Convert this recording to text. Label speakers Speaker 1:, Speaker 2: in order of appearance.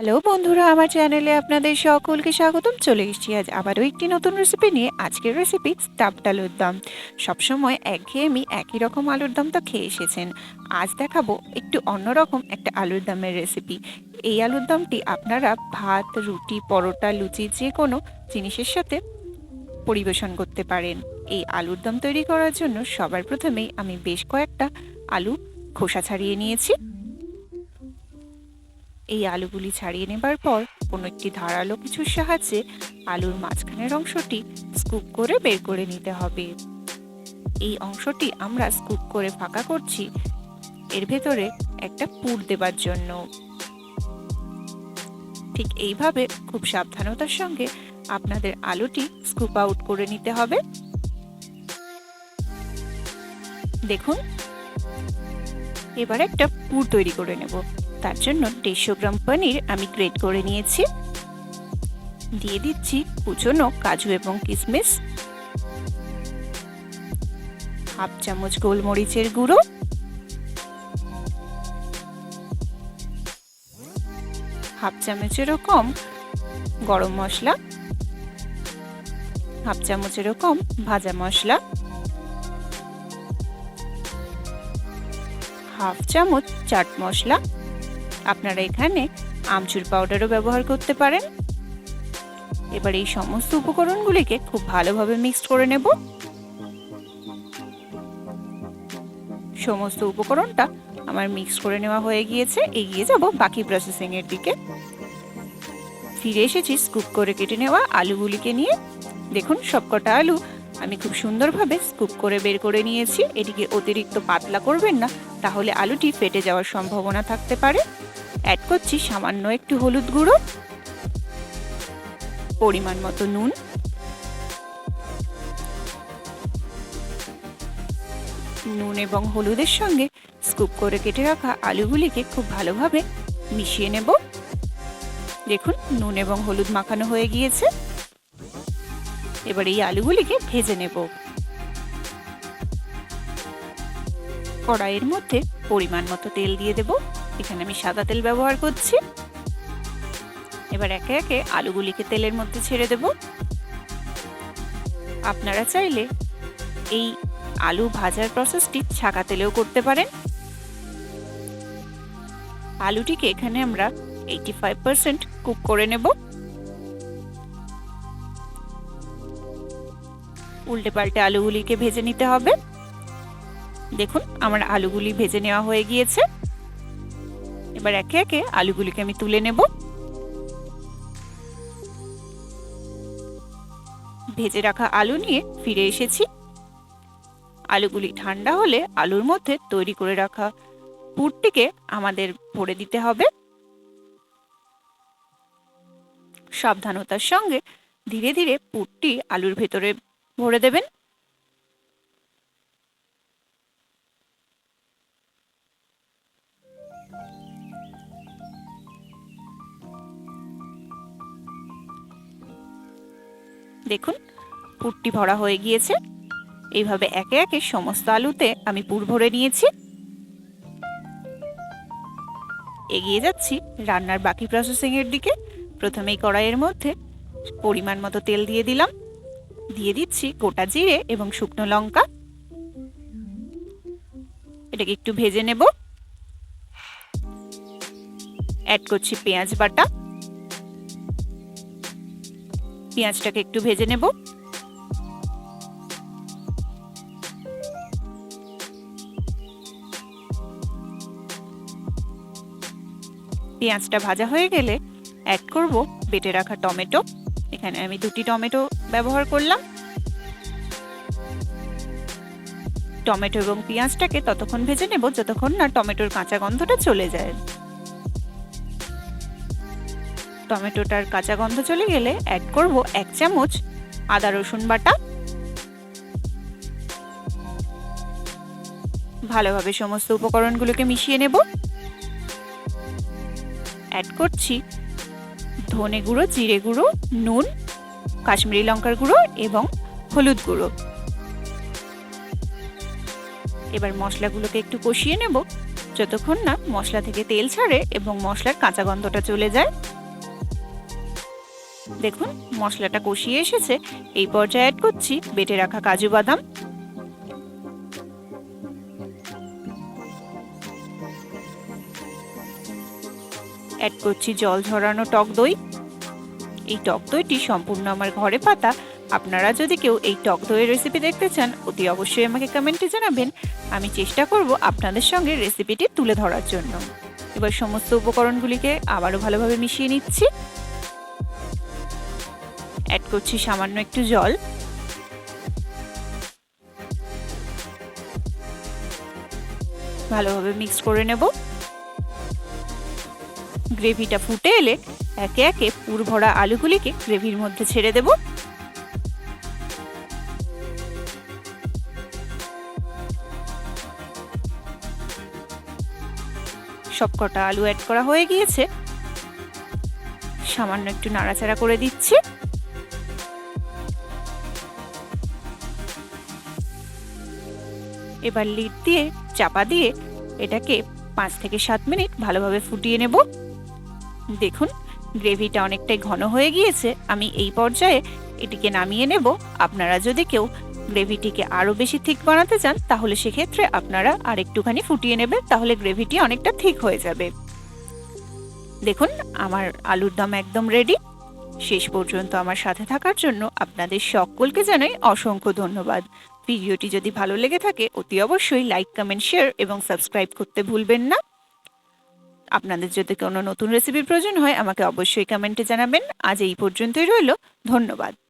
Speaker 1: Hello বন্ধুরা, আমার চ্যানেলে আপনাদের সকলকে স্বাগতম। চলে এসেছি আজ আবারও একটি নতুন রেসিপি নিয়ে। আজকের রেসিপি স্টাফড আলুর দম। সবসময় একঘেয়েমি একই রকম আলুর দম তো খেয়ে এসেছেন। আজ দেখাবো একটু অন্যরকম একটা আলুর দমের রেসিপি। এই আলুর দমটি আপনারা ভাত, রুটি, পরোটা, লুচি যে কোনো জিনিসের সাথে পরিবেশন করতে পারেন। এই আলুর দম তৈরি করার জন্য সবার প্রথমেই আমি বেশ কয়েকটা আলু খোসা ছাড়িয়ে নিয়েছি। এই আলুগুলি ছাড়িয়ে নেবার পর কোনো একটি ধারালো কিছুর সাহায্যে আলুর মাঝখানের অংশটি স্কুপ করে বের করে নিতে হবে। এই অংশটি আমরা স্কুপ করে ফাঁকা করছি এর ভেতরে একটা পুর দেবার জন্য। ঠিক এইভাবে খুব সাবধানতার সঙ্গে আপনাদের আলুটি স্কুপ আউট করে নিতে হবে। দেখুন, এবার একটা পুর তৈরি করে নেব। তার জন্য 150 গ্রাম পনির আমি গ্রেট করে নিয়েছি। দিয়ে দিচ্ছি কুচনো কাজু এবং কিশমিশ, হাফ চামচ গোলমরিচের গুঁড়ো, হাফ চামচেরও কম গরম মশলা, হাফ চামচেরও কম ভাজা মশলা, হাফ চামচ চাট মশলা। আপনারা এখানে আমচুর পাউডারও ব্যবহার করতে পারেন। এবার এই সমস্ত উপকরণগুলিকে খুব ভালোভাবে মিক্সড করে নেব। সমস্ত উপকরণটা আমার মিক্স করে নেওয়া হয়ে গিয়েছে। এগিয়ে যাব বাকি প্রসেসিং এর দিকে। ফিরে এসেছি স্কুপ করে কেটে নেওয়া আলুগুলিকে নিয়ে। দেখুন, সবকটা আলু আমি খুব সুন্দরভাবে স্কুপ করে বের করে নিয়েছি। এটিকে অতিরিক্ত পাতলা করবেন না, তাহলে আলুটি ফেটে যাওয়ার সম্ভাবনা থাকতে পারে। অ্যাড করছি সামান্য একটু হলুদ গুঁড়ো, পরিমাণ মতো নুন, নুন এবং হলুদের সঙ্গে স্কুপ করে কেটে রাখা আলুগুলিকে খুব ভালোভাবে মিশিয়ে নেব। দেখুন, নুন এবং হলুদ মাখানো হয়ে গিয়েছে। এবার এই আলুগুলিকে ভেজে নেব। কড়াইয়ের মধ্যে পরিমাণ মতো তেল দিয়ে দেব। এখানে আমি সাদা তেল ব্যবহার করছি। এবার একে একে আলুগুলিকে তেলের মধ্যে ছেড়ে দেব। আপনারা চাইলে এই আলু ভাজার প্রসেসটি ছাঁকা তেলেও করতে পারেন। আলুটিকে এখানে আমরা 85% কুক করে নেব। উল্টে পাল্টে আলুগুলিকে ভেজে নিতে হবে। দেখুন, আমার আলুগুলি ভেজে নেওয়া হয়ে গিয়েছে। এবার একে একে আলুগুলিকে আমি তুলে নেব। ভেজে রাখা আলু নিয়ে ফিরে এসেছি। আলুগুলি ঠান্ডা হলে আলুর মধ্যে তৈরি করে রাখা পুরটিকে আমাদের ভরে দিতে হবে। সাবধানতার সঙ্গে ধীরে ধীরে পুরটি আলুর ভেতরে ভরে দেবেন। দেখুন, পুরটি ভরা হয়ে গিয়েছে। এইভাবে একে একে সমস্ত আলুতে আমি পুর ভরে নিয়েছি। এগিয়ে যাচ্ছি রান্নার বাকি প্রসেসিং এর দিকে। প্রথমেই কড়াইয়ের মধ্যে পরিমাণ মতো তেল দিয়ে দিলাম। দিয়ে দিচ্ছি গোটা জিরে এবং শুকনো লঙ্কা। এটাকে একটু ভেজে নেব। অ্যাড করছি পেঁয়াজ বাটা। পেঁয়াজটাকে একটু ভেজে নেব। পেঁয়াজটা ভাজা হয়ে গেলে অ্যাড করব বেটে রাখা টমেটো। এখানে আমি 2টি টমেটো ব্যবহার করলাম। টমেটো এবং পেঁয়াজটাকে ততক্ষণ ভেজে নেব যতক্ষণ না টমেটোর কাঁচা গন্ধটা চলে যায়। টমেটোটার কাঁচা গন্ধ চলে গেলে অ্যাড করব 1 চামচ আদা রসুন বাটা। ভালোভাবে সমস্ত উপকরণগুলোকে মিশিয়ে নেব। অ্যাড করছি ধনে গুঁড়ো, জিরে গুঁড়ো, নুন, কাশ্মীরি লঙ্কার গুঁড়ো এবং হলুদ গুঁড়ো। এবার মশলাগুলোকে একটু কষিয়ে নেব যতক্ষণ না মশলা থেকে তেল ছাড়ে এবং মশলার কাঁচা গন্ধটা চলে যায়। দেখুন মশলাটা কষিয়ে এসেছে। এই পর্যায়ে অ্যাড করছি বেটে রাখা কাজু বাদাম, অ্যাড করছি জল ঝরানো টক দই। এই টক দইটি সম্পূর্ণ আমার ঘরে পাতা। আপনারা যদি কেউ এই টক দইয়ের রেসিপি দেখতে চান অতি অবশ্যই আমাকে কমেন্টে জানাবেন। আমি চেষ্টা করব আপনাদের সঙ্গে রেসিপিটি তুলে ধরার জন্য। এবার সমস্ত উপকরণগুলিকে আবারও ভালোভাবে মিশিয়ে নিচ্ছি। অ্যাড করছি সামান্য একটু জল, ভালোভাবে মিক্স করে নেব। গ্রেভিটা ফুটে এলে একে একে পুর ভরা আলুগুলিকে গ্রেভির মধ্যে ছেড়ে দেব। সবকটা আলু অ্যাড করা হয়ে গিয়েছে। সামান্য একটু নাড়াচাড়া করে দিচ্ছি। এবার লিড দিয়ে চাপা দিয়ে এটাকে 5 থেকে 7 মিনিট ভালোভাবে ফুটিয়ে নেব। দেখুন গ্রেভিটা অনেকটাই ঘন হয়ে গিয়েছে। আমি এই পর্যায়ে এটিকে নামিয়ে নেব। আপনারা যদি কেউ গ্রেভিটিকে আরও বেশি থিক বানাতে চান তাহলে সেক্ষেত্রে আপনারা আর একটুখানি ফুটিয়ে নেবেন, তাহলে গ্রেভিটি অনেকটা থিক হয়ে যাবে। দেখুন আমার আলুর দম একদম রেডি। শেষ পর্যন্ত আমার সাথে থাকার জন্য আপনাদের সকলকে জানাই অসংখ্য ধন্যবাদ। ভিডিওটি যদি ভালো লেগে থাকে অতি অবশ্যই লাইক, কমেন্ট, শেয়ার এবং সাবস্ক্রাইব করতে ভুলবেন না। আপনাদের যদি কোনো নতুন রেসিপির প্রয়োজন হয় আমাকে অবশ্যই কমেন্টে জানাবেন। আজ এই পর্যন্তই রইল। ধন্যবাদ।